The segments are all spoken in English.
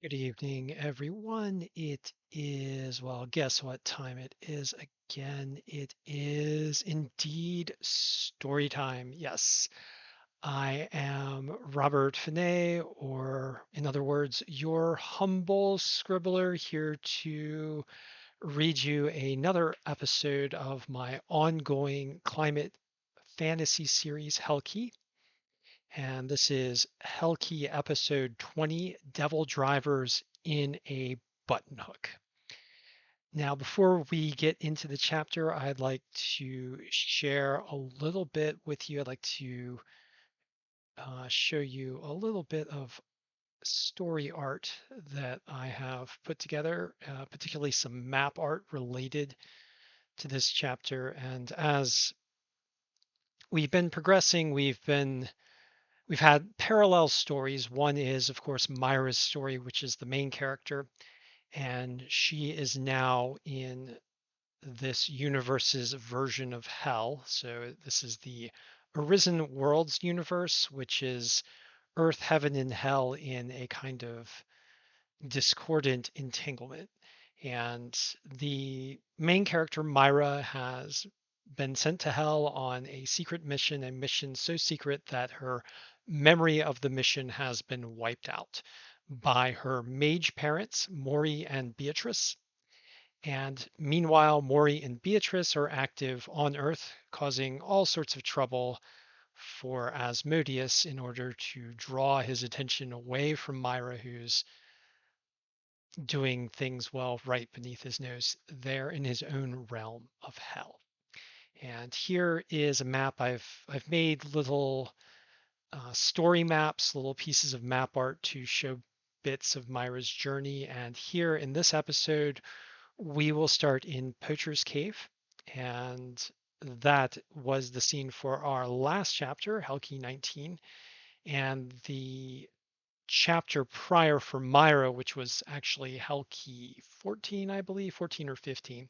Good evening, everyone. It is, well, guess what time it is again? It is indeed story time. Yes, I am Robert Finet, or in other words, your humble scribbler here to read you another episode of my ongoing climate fantasy series, Helkey. And this is Helkey episode 20, Devil Drivers in a Button Hook. Now, before we get into the chapter, I'd like to share a little bit with you. I'd like to show you a little bit of story art that I have put together, particularly some map art related to this chapter. And as we've been progressing, we've had parallel stories. One is, of course, Myra's story, which is the main character, and she is now in this universe's version of hell. So this is the Arisen Worlds universe, which is Earth, Heaven, and Hell in a kind of discordant entanglement. And the main character, Myra, has been sent to hell on a secret mission, a mission so secret that her memory of the mission has been wiped out by her mage parents, Maury and Beatrice. And meanwhile, Maury and Beatrice are active on Earth, causing all sorts of trouble for Asmodeus in order to draw his attention away from Myra, who's doing things well right beneath his nose there in his own realm of hell. And here is a map. I've made little story maps, little pieces of map art to show bits of Myra's journey. And here in this episode, we will start in Poacher's Cave. And that was the scene for our last chapter, Helkey 19. And the chapter prior for Myra, which was actually Helkey 14, I believe, 14 or 15.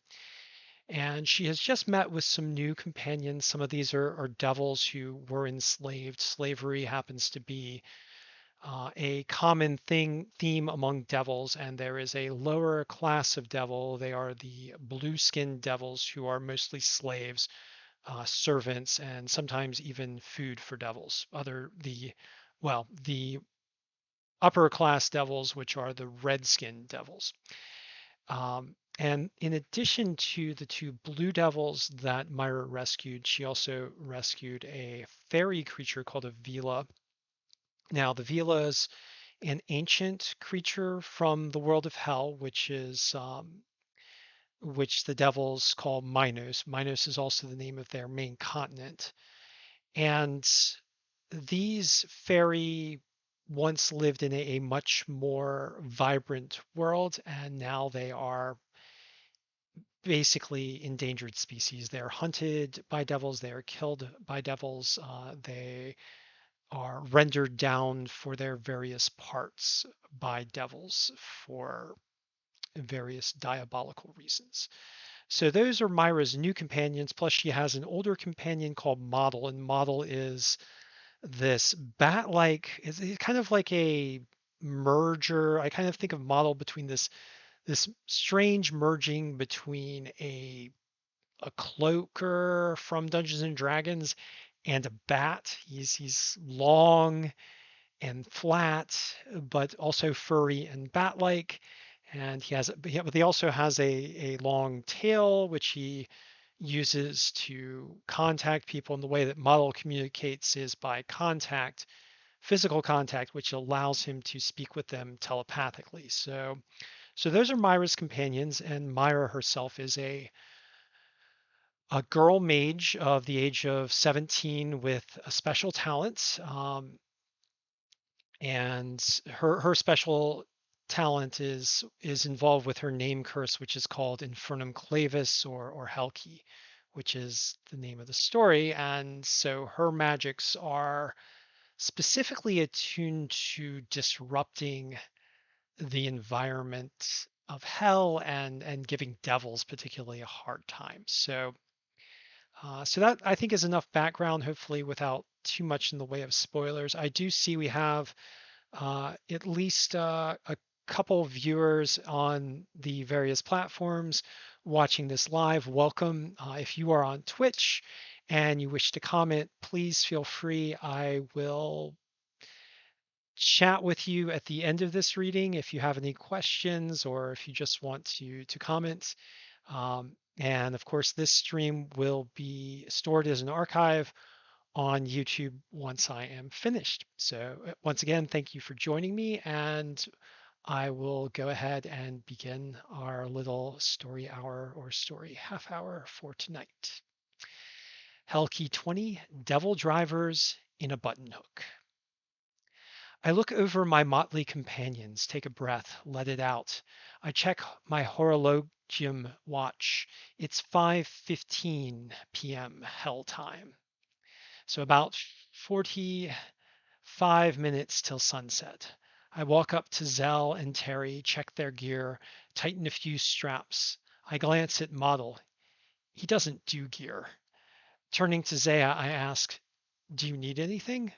And she has just met with some new companions. Some of these are devils who were enslaved. Slavery happens to be a common theme among devils, and there is a lower class of devil. They are the blue-skinned devils who are mostly slaves, servants, and sometimes even food for devils. The upper class devils, which are the red-skinned devils. And in addition to the two blue devils that Myra rescued, she also rescued a fairy creature called a Vila. Now, the Vila is an ancient creature from the world of hell, which the devils call Minos. Minos is also the name of their main continent. And these fairy once lived in a much more vibrant world, and now they are basically endangered species. They're hunted by devils, they are killed by devils, they are rendered down for their various parts by devils for various diabolical reasons. So those are Myra's new companions. Plus, she has an older companion called Model, and Model is this bat-like, is kind of like a merger. I kind of think of Model between this strange merging between a cloaker from Dungeons and Dragons and a bat. He's long and flat, but also furry and bat-like. And but he also has a long tail, which he uses to contact people. And the way that Model communicates is by contact, physical contact, which allows him to speak with them telepathically. So those are Myra's companions, and Myra herself is a girl mage of the age of 17 with a special talent. And her special talent is involved with her name curse, which is called Infernum Clavis or Helkey, which is the name of the story. And so her magics are specifically attuned to disrupting the environment of hell and giving devils particularly a hard time. So that I think is enough background, hopefully without too much in the way of spoilers. I do see we have at least a couple viewers on the various platforms watching this live. Welcome. If you are on Twitch and you wish to comment, please feel free. I will chat with you at the end of this reading if you have any questions or if you just want to comment. And of course, this stream will be stored as an archive on YouTube once I am finished. So once again, thank you for joining me, and I will go ahead and begin our little story hour or story half hour for tonight. Helkey 20, Devil Drivers in a Button Hook. I look over my motley companions, take a breath, let it out. I check my horologium watch. It's 5:15 p.m. Hell time. So about 45 minutes till sunset. I walk up to Zell and Terry, check their gear, tighten a few straps. I glance at Model. He doesn't do gear. Turning to Zaya, I ask, "Do you need anything?"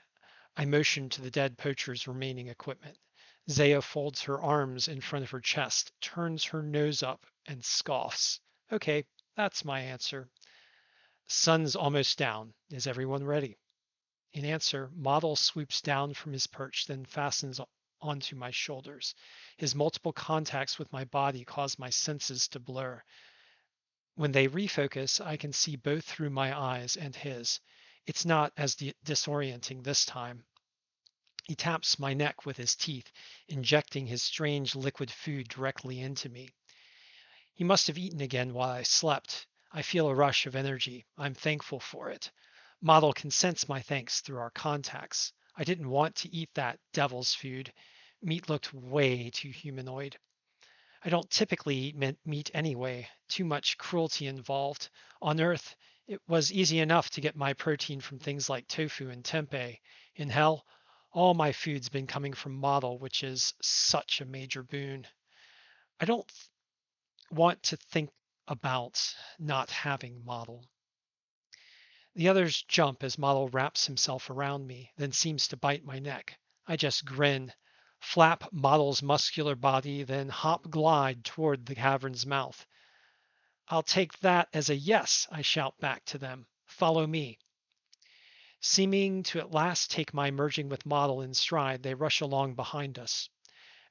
I motion to the dead poacher's remaining equipment. Zaya folds her arms in front of her chest, turns her nose up, and scoffs. Okay, that's my answer. Sun's almost down. Is everyone ready? In answer, Model swoops down from his perch, then fastens onto my shoulders. His multiple contacts with my body cause my senses to blur. When they refocus, I can see both through my eyes and his. It's not as disorienting this time. He taps my neck with his teeth, injecting his strange liquid food directly into me. He must have eaten again while I slept. I feel a rush of energy. I'm thankful for it. Model can sense my thanks through our contacts. I didn't want to eat that devil's food. Meat looked way too humanoid. I don't typically eat meat anyway. Too much cruelty involved. On Earth, it was easy enough to get my protein from things like tofu and tempeh. In hell, all my food's been coming from Model, which is such a major boon. I don't want to think about not having Model. The others jump as Model wraps himself around me, then seems to bite my neck. I just grin, flap Model's muscular body, then hop glide toward the cavern's mouth. I'll take that as a yes, I shout back to them. Follow me. Seeming to at last take my merging with Model in stride, they rush along behind us.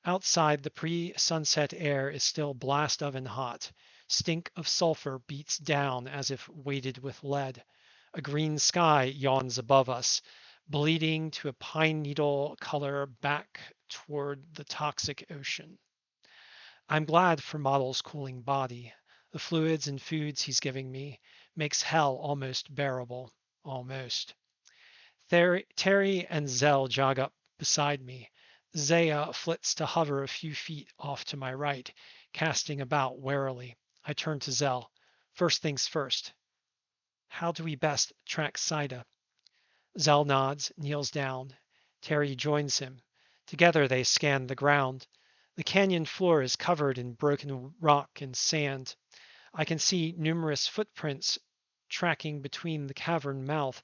Outside, the pre-sunset air is still blast oven hot. Stink of sulfur beats down as if weighted with lead. A green sky yawns above us, bleeding to a pine needle color back toward the toxic ocean. I'm glad for Model's cooling body. The fluids and foods he's giving me makes hell almost bearable. Almost. Terry and Zell jog up beside me. Zaya flits to hover a few feet off to my right, casting about warily. I turn to Zell. First things first. How do we best track Cyda? Zell nods, kneels down. Terry joins him. Together they scan the ground. The canyon floor is covered in broken rock and sand. I can see numerous footprints tracking between the cavern mouth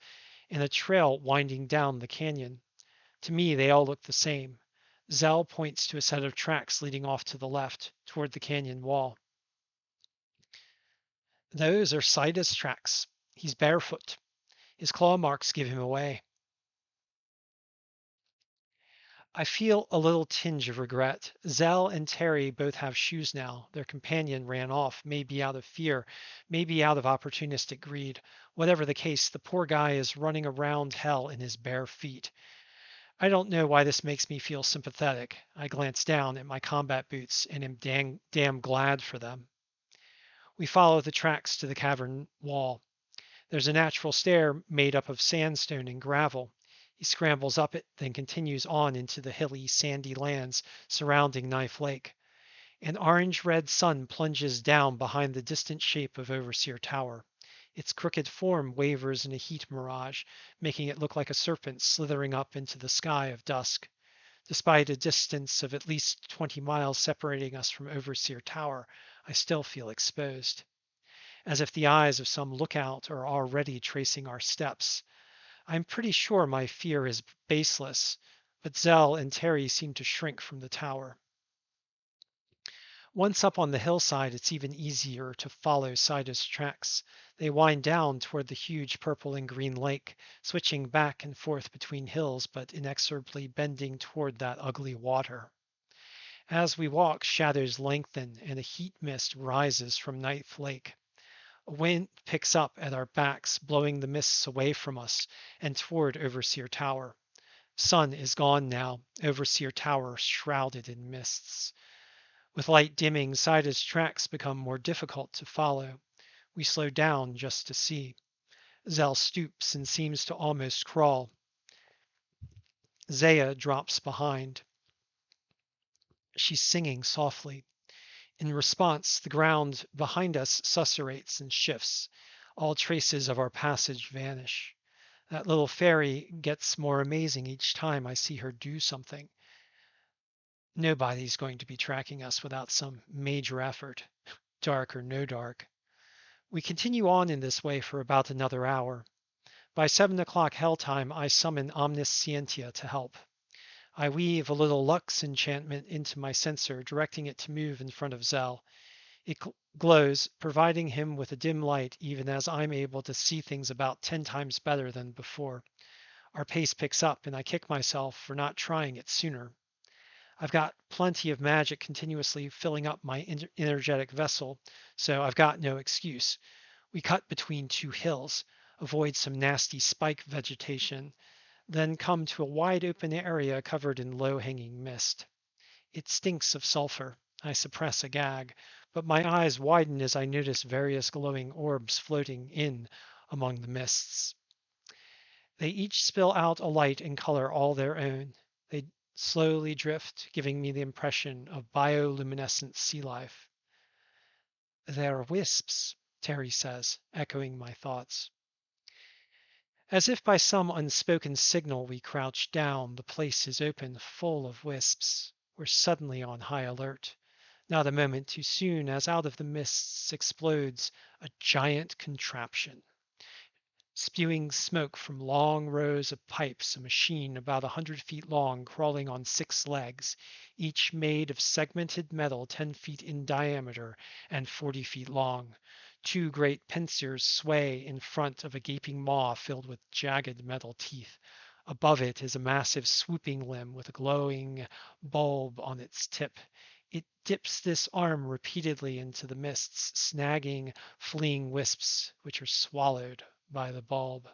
and a trail winding down the canyon. To me, they all look the same. Zell points to a set of tracks leading off to the left, toward the canyon wall. Those are Cyda's tracks. He's barefoot. His claw marks give him away. I feel a little tinge of regret. Zell and Terry both have shoes now. Their companion ran off, maybe out of fear, maybe out of opportunistic greed. Whatever the case, the poor guy is running around hell in his bare feet. I don't know why this makes me feel sympathetic. I glance down at my combat boots and am damn glad for them. We follow the tracks to the cavern wall. There's a natural stair made up of sandstone and gravel. He scrambles up it, then continues on into the hilly, sandy lands surrounding Knife Lake. An orange-red sun plunges down behind the distant shape of Overseer Tower. Its crooked form wavers in a heat mirage, making it look like a serpent slithering up into the sky of dusk. Despite a distance of at least 20 miles separating us from Overseer Tower, I still feel exposed, as if the eyes of some lookout are already tracing our steps. I'm pretty sure my fear is baseless, but Zell and Terry seem to shrink from the tower. Once up on the hillside, it's even easier to follow Cyda's tracks. They wind down toward the huge purple and green lake, switching back and forth between hills but inexorably bending toward that ugly water. As we walk, shadows lengthen and a heat mist rises from Ninth Lake. A wind picks up at our backs, blowing the mists away from us and toward Overseer Tower. Sun is gone now, Overseer Tower shrouded in mists. With light dimming, Cyda's tracks become more difficult to follow. We slow down just to see. Zell stoops and seems to almost crawl. Zaya drops behind. She's singing softly. In response, the ground behind us susurrates and shifts. All traces of our passage vanish. That little fairy gets more amazing each time I see her do something. Nobody's going to be tracking us without some major effort, dark or no dark. We continue on in this way for about another hour. By 7 o'clock hell time, I summon Omniscientia to help. I weave a little Lux enchantment into my sensor, directing it to move in front of Zell. It glows, providing him with a dim light even as I'm able to see things about 10 times better than before. Our pace picks up, and I kick myself for not trying it sooner. I've got plenty of magic continuously filling up my energetic vessel, so I've got no excuse. We cut between two hills, avoid some nasty spike vegetation, then come to a wide open area covered in low-hanging mist. It stinks of sulfur. I suppress a gag, but my eyes widen as I notice various glowing orbs floating in among the mists. They each spill out a light and color all their own. They slowly drift, giving me the impression of bioluminescent sea life. They're wisps, Terry says, echoing my thoughts. As if by some unspoken signal, we crouch down. The place is open, full of wisps. We're suddenly on high alert. Not a moment too soon, as out of the mists explodes a giant contraption. Spewing smoke from long rows of pipes, a machine about 100 feet long crawling on 6 legs, each made of segmented metal 10 feet in diameter and 40 feet long. 2 great pincers sway in front of a gaping maw filled with jagged metal teeth. Above it is a massive swooping limb with a glowing bulb on its tip. It dips this arm repeatedly into the mists, snagging fleeing wisps, which are swallowed by the bulb.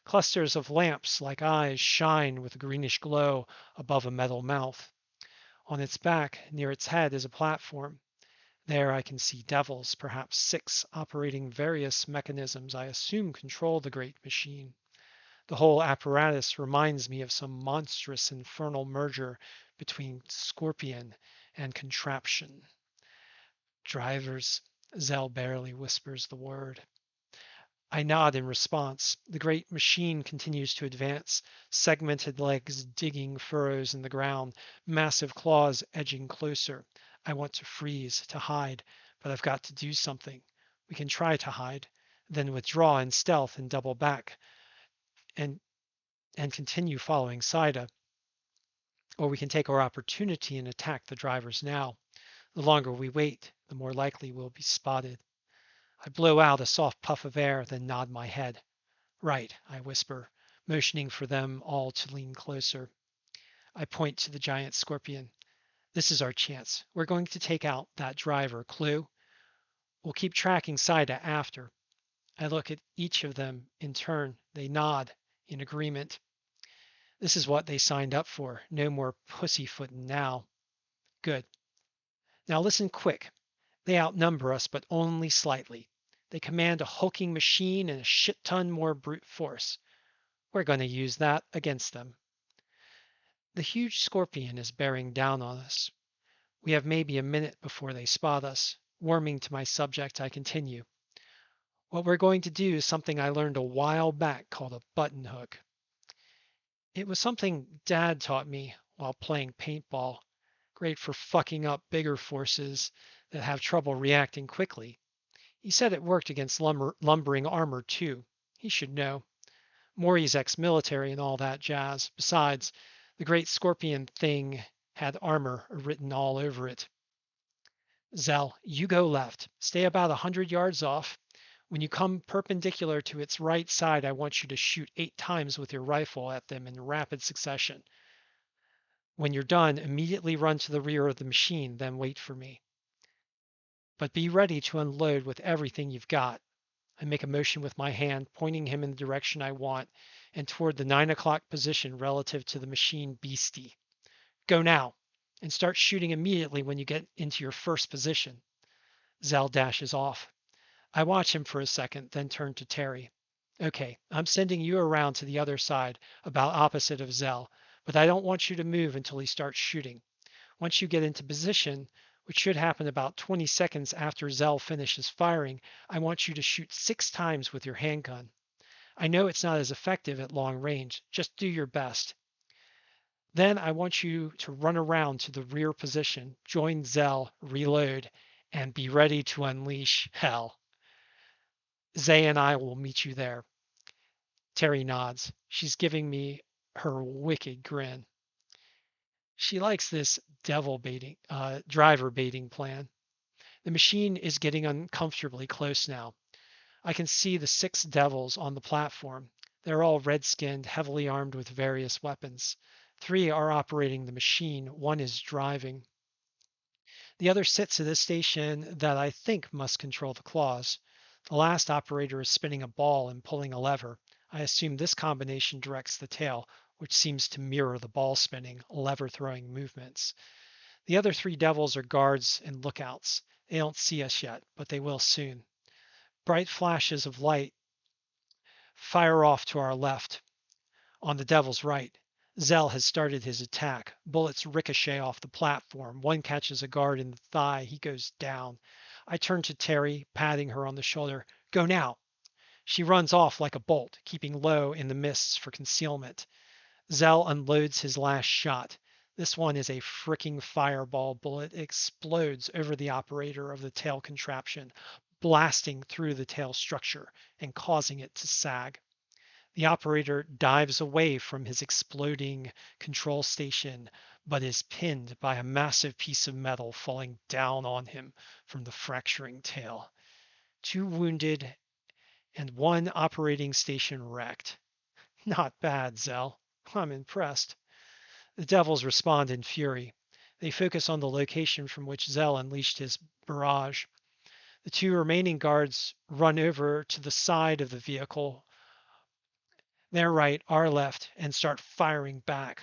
Clusters of lamps like eyes shine with a greenish glow above a metal mouth. On its back, near its head, is a platform. There I can see devils, perhaps 6, operating various mechanisms I assume control the great machine. The whole apparatus reminds me of some monstrous infernal merger between scorpion and contraption. Drivers, Zell barely whispers the word. I nod in response. The great machine continues to advance, segmented legs digging furrows in the ground, massive claws edging closer. I want to freeze, to hide, but I've got to do something. We can try to hide, then withdraw in stealth and double back and continue following Cyda. Or we can take our opportunity and attack the drivers now. The longer we wait, the more likely we'll be spotted. I blow out a soft puff of air, then nod my head. Right, I whisper, motioning for them all to lean closer. I point to the giant scorpion. This is our chance. We're going to take out that driver, Clue. We'll keep tracking Cyda after. I look at each of them in turn. They nod in agreement. This is what they signed up for. No more pussyfooting now. Good. Now listen quick. They outnumber us, but only slightly. They command a hulking machine and a shit ton more brute force. We're going to use that against them. The huge scorpion is bearing down on us. We have maybe a minute before they spot us. Warming to my subject, I continue. What we're going to do is something I learned a while back called a button hook. It was something Dad taught me while playing paintball. Great for fucking up bigger forces that have trouble reacting quickly. He said it worked against lumbering armor too. He should know. Maury's ex-military and all that jazz. Besides, the great scorpion thing had armor written all over it. Zell, you go left. Stay about 100 yards off. When you come perpendicular to its right side, I want you to shoot 8 times with your rifle at them in rapid succession. When you're done, immediately run to the rear of the machine, then wait for me. But be ready to unload with everything you've got. I make a motion with my hand, pointing him in the direction I want and toward the 9 o'clock position relative to the machine beastie. Go now, and start shooting immediately when you get into your first position. Zell dashes off. I watch him for a second, then turn to Terry. Okay, I'm sending you around to the other side, about opposite of Zell, but I don't want you to move until he starts shooting. Once you get into position, which should happen about 20 seconds after Zell finishes firing, I want you to shoot 6 times with your handgun. I know it's not as effective at long range. Just do your best. Then I want you to run around to the rear position, join Zell, reload, and be ready to unleash hell. Zay and I will meet you there. Terry nods. She's giving me her wicked grin. She likes this driver baiting plan. The machine is getting uncomfortably close now. I can see the 6 devils on the platform. They're all red-skinned, heavily armed with various weapons. 3 are operating the machine. 1 is driving. The other sits at a station that I think must control the claws. The last operator is spinning a ball and pulling a lever. I assume this combination directs the tail, which seems to mirror the ball spinning, lever throwing movements. The other 3 devils are guards and lookouts. They don't see us yet, but they will soon. Bright flashes of light fire off to our left. On the devil's right, Zell has started his attack. Bullets ricochet off the platform. One catches a guard in the thigh. He goes down. I turn to Terry, patting her on the shoulder. Go now. She runs off like a bolt, keeping low in the mists for concealment. Zell unloads his last shot. This one is a fricking fireball bullet. It explodes over the operator of the tail contraption, blasting through the tail structure and causing it to sag. The operator dives away from his exploding control station, but is pinned by a massive piece of metal falling down on him from the fracturing tail. 2 wounded and 1 operating station wrecked. Not bad, Zell. I'm impressed. The devils respond in fury. They focus on the location from which Zell unleashed his barrage. The 2 remaining guards run over to the side of the vehicle, their right, our left, and start firing back.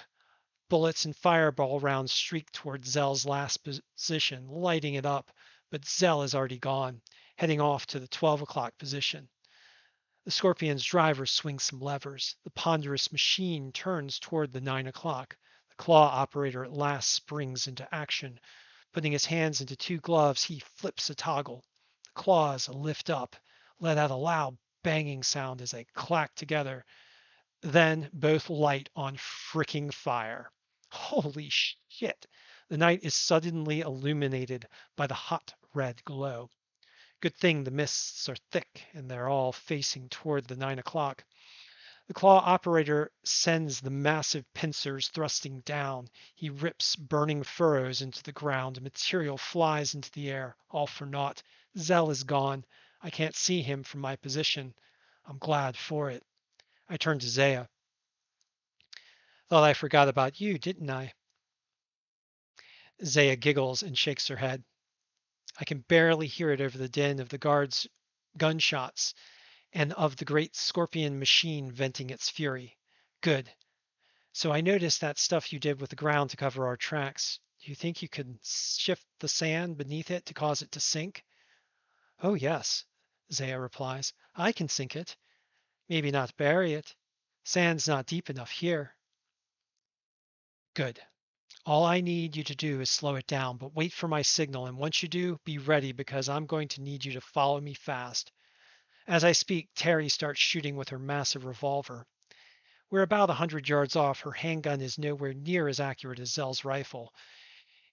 Bullets and fireball rounds streak toward Zell's last position, lighting it up, but Zell is already gone, heading off to the 12 o'clock position. The Scorpion's driver swings some levers. The ponderous machine turns toward the 9 o'clock. The claw operator at last springs into action. Putting his hands into 2 gloves, he flips a toggle. The claws lift up, let out a loud banging sound as they clack together. Then both light on fricking fire. Holy shit! The night is suddenly illuminated by the hot red glow. Good thing the mists are thick and they're all facing toward the 9 o'clock. The claw operator sends the massive pincers thrusting down. He rips burning furrows into the ground. Material flies into the air, all for naught. Zell is gone. I can't see him from my position. I'm glad for it. I turn to Zaya. Thought I forgot about you, didn't I? Zaya giggles and shakes her head. I can barely hear it over the din of the guards' gunshots and of the great scorpion machine venting its fury. Good. So I noticed that stuff you did with the ground to cover our tracks. Do you think you could shift the sand beneath it to cause it to sink? Oh, yes, Zaya replies. I can sink it. Maybe not bury it. Sand's not deep enough here. Good. All I need you to do is slow it down, but wait for my signal, and once you do, be ready because I'm going to need you to follow me fast. As I speak, Terry starts shooting with her massive revolver. We're about 100 yards off. Her handgun is nowhere near as accurate as Zell's rifle,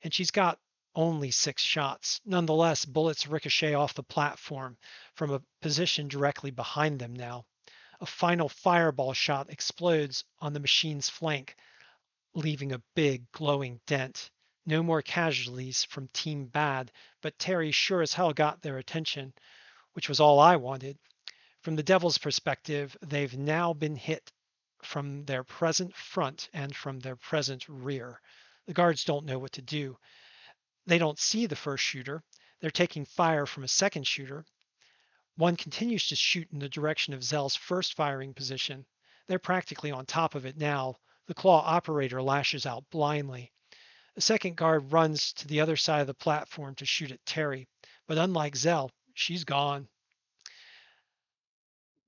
and she's got only 6 shots. Nonetheless, bullets ricochet off the platform from a position directly behind them now. A final fireball shot explodes on the machine's flank, leaving a big glowing dent. No more casualties from Team Bad, but Terry sure as hell got their attention, which was all I wanted. From the Devil's perspective, they've now been hit from their present front and from their present rear. The guards don't know what to do. They don't see the first shooter. They're taking fire from a second shooter. One continues to shoot in the direction of Zell's first firing position. They're practically on top of it now. The claw operator lashes out blindly. The second guard runs to the other side of the platform to shoot at Terry. But unlike Zell, she's gone.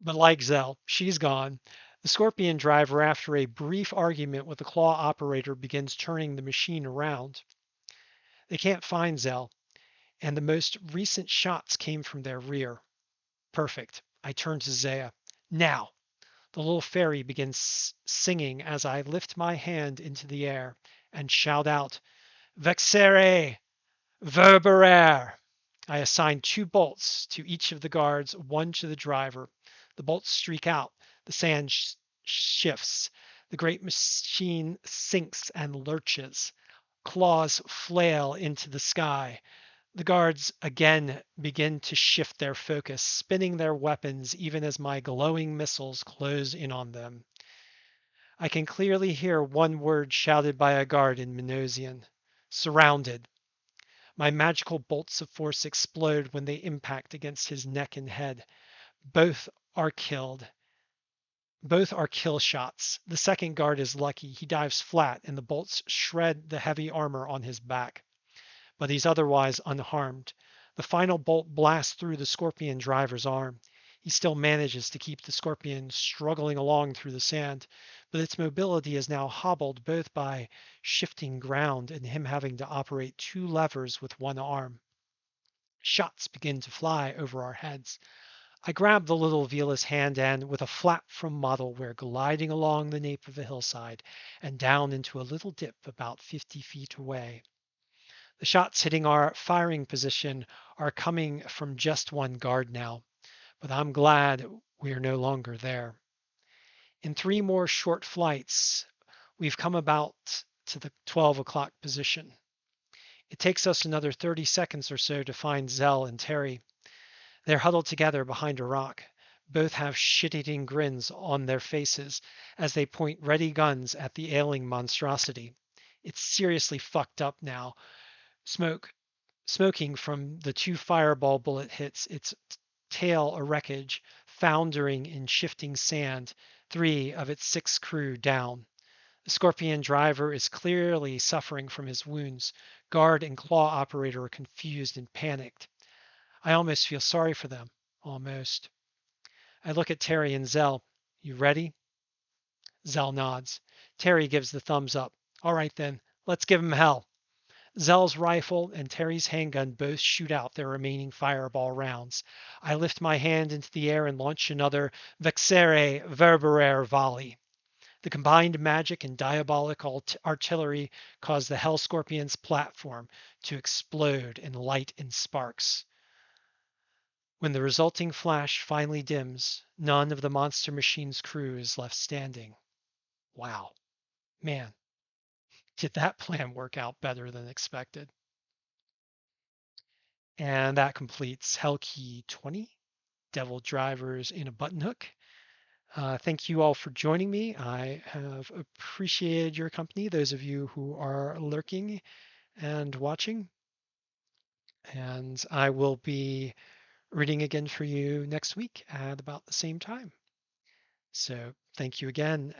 But like Zell, she's gone. The Scorpion driver, after a brief argument with the claw operator, begins turning the machine around. They can't find Zell, and the most recent shots came from their rear. Perfect. I turn to Zaya. Now! The little fairy begins singing as I lift my hand into the air and shout out, Vexere! Verberere! I assign 2 bolts to each of the guards, 1 to the driver. The bolts streak out. The sand shifts. The great machine sinks and lurches. Claws flail into the sky. The guards again begin to shift their focus, spinning their weapons even as my glowing missiles close in on them. I can clearly hear one word shouted by a guard in Minosian. Surrounded. My magical bolts of force explode when they impact against his neck and head. Both are killed. Both are kill shots. The second guard is lucky. He dives flat and the bolts shred the heavy armor on his back. But he's otherwise unharmed. The final bolt blasts through the Scorpion driver's arm. He still manages to keep the Scorpion struggling along through the sand, but its mobility is now hobbled both by shifting ground and him having to operate 2 levers with 1 arm. Shots begin to fly over our heads. I grab the little Vila's hand and, with a flap from model, we're gliding along the nape of a hillside and down into a little dip about 50 feet away. The shots hitting our firing position are coming from just 1 guard now, but I'm glad we are no longer there. In 3 more short flights, we've come about to the 12 o'clock position. It takes us another 30 seconds or so to find Zell and Terry. They're huddled together behind a rock. Both have shit-eating grins on their faces as they point ready guns at the ailing monstrosity. It's seriously fucked up now. Smoking from the 2 fireball bullet hits, its tail a wreckage, foundering in shifting sand, 3 of its 6 crew down. The Scorpion driver is clearly suffering from his wounds. Guard and claw operator are confused and panicked. I almost feel sorry for them. Almost. I look at Terry and Zell. You ready? Zell nods. Terry gives the thumbs up. All right then, let's give him hell. Zell's rifle and Terry's handgun both shoot out their remaining fireball rounds. I lift my hand into the air and launch another Vexere Verberere volley. The combined magic and diabolical artillery cause the Hell Scorpion's platform to explode in light and sparks. When the resulting flash finally dims, none of the monster machine's crew is left standing. Wow. Man, did that plan work out better than expected? And that completes Helkey 20, Devil Drivers in a Button Hook. Thank you all for joining me. I have appreciated your company, those of you who are lurking and watching. And I will be reading again for you next week at about the same time. So thank you again.